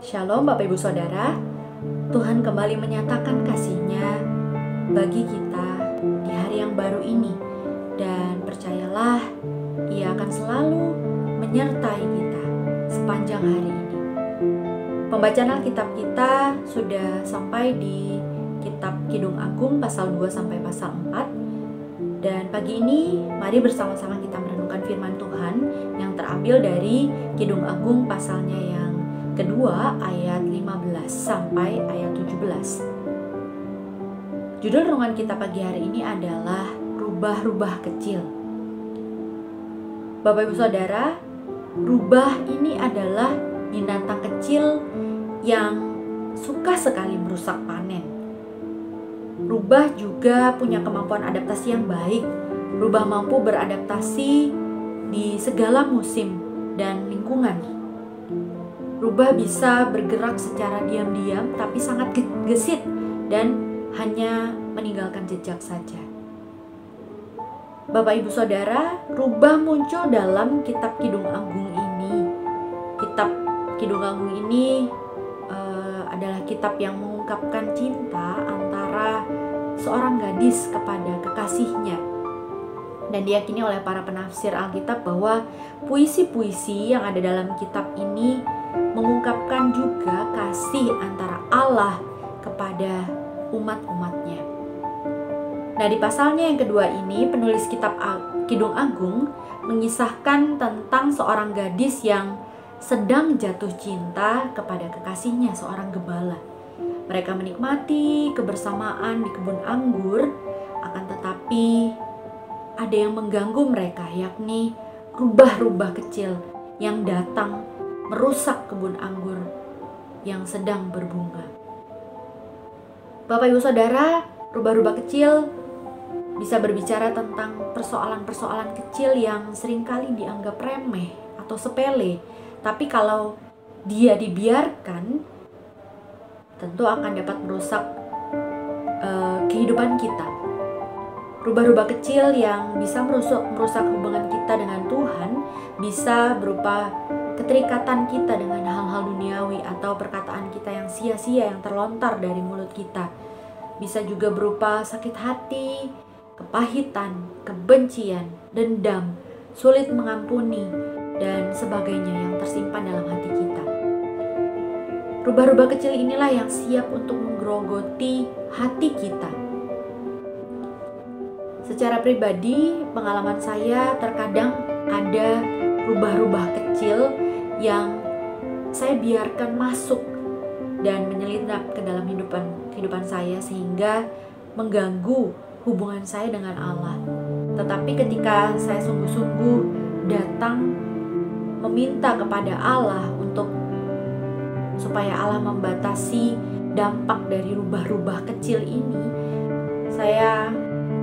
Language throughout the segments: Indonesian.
Shalom Bapak Ibu Saudara, Tuhan kembali menyatakan kasih-Nya bagi kita di hari yang baru ini. Dan percayalah, Ia akan selalu menyertai kita sepanjang hari ini. Pembacaan Alkitab kita sudah sampai di Kitab Kidung Agung pasal 2 sampai pasal 4. Dan pagi ini mari bersama-sama kita merenungkan firman Tuhan yang terambil dari Kidung Agung pasalnya yang kedua ayat 15 sampai ayat 17. Judul renungan kita pagi hari ini adalah rubah-rubah kecil. Bapak Ibu Saudara, rubah ini adalah binatang kecil yang suka sekali merusak panen. Rubah juga punya kemampuan adaptasi yang baik. Rubah mampu beradaptasi di segala musim dan lingkungan. Rubah bisa bergerak secara diam-diam tapi sangat gesit dan hanya meninggalkan jejak saja. Bapak Ibu Saudara, rubah muncul dalam kitab Kidung Agung ini. Kitab Kidung Agung ini adalah kitab yang mengungkapkan cinta antara seorang gadis kepada kekasihnya. Dan diyakini oleh para penafsir Alkitab bahwa puisi-puisi yang ada dalam kitab ini mengungkapkan juga kasih antara Allah kepada umat-umatnya. Nah, di pasalnya yang kedua ini, penulis kitab Kidung Agung mengisahkan tentang seorang gadis yang sedang jatuh cinta kepada kekasihnya, seorang gembala. Mereka menikmati kebersamaan di kebun anggur, akan tetapi ada yang mengganggu mereka, yakni rubah-rubah kecil yang datang merusak kebun anggur yang sedang berbunga. Bapak Ibu Saudara, rubah-rubah kecil bisa berbicara tentang persoalan-persoalan kecil yang seringkali dianggap remeh atau sepele. Tapi kalau dia dibiarkan, tentu akan dapat merusak kehidupan kita. Rubah-rubah kecil yang bisa merusak hubungan kita dengan Tuhan bisa berupa keterikatan kita dengan hal-hal duniawi atau perkataan kita yang sia-sia yang terlontar dari mulut kita. Bisa juga berupa sakit hati, kepahitan, kebencian, dendam, sulit mengampuni, dan sebagainya yang tersimpan dalam hati kita. Rubah-rubah kecil inilah yang siap untuk menggerogoti hati kita. Secara pribadi, pengalaman saya terkadang ada rubah-rubah kecil yang saya biarkan masuk dan menyelinap ke dalam kehidupan saya sehingga mengganggu hubungan saya dengan Allah. Tetapi ketika saya sungguh-sungguh datang meminta kepada Allah supaya Allah membatasi dampak dari rubah-rubah kecil ini, saya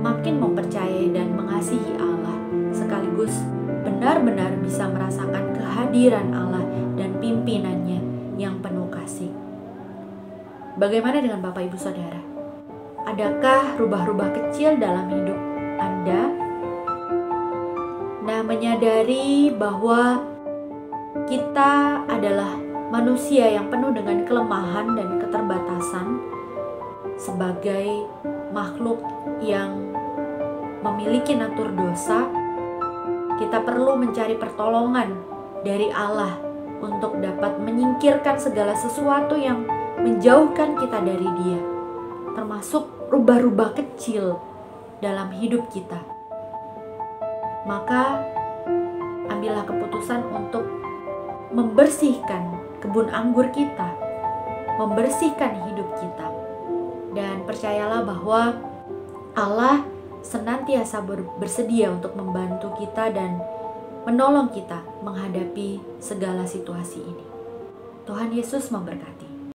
makin mempercayai dan mengasihi Allah, sekaligus benar-benar bisa merasakan kehadiran Allah dan pimpinannya yang penuh kasih. Bagaimana dengan Bapak Ibu Saudara? Adakah rubah-rubah kecil dalam hidup Anda? Nah, menyadari bahwa kita adalah manusia yang penuh dengan kelemahan dan keterbatasan sebagai makhluk yang memiliki natur dosa, kita perlu mencari pertolongan dari Allah untuk dapat menyingkirkan segala sesuatu yang menjauhkan kita dari Dia, termasuk rubah-rubah kecil dalam hidup kita. Maka ambillah keputusan untuk membersihkan kebun anggur kita, membersihkan hidup kita, dan percayalah bahwa Allah senantiasa bersedia untuk membantu kita dan menolong kita menghadapi segala situasi ini. Tuhan Yesus memberkati.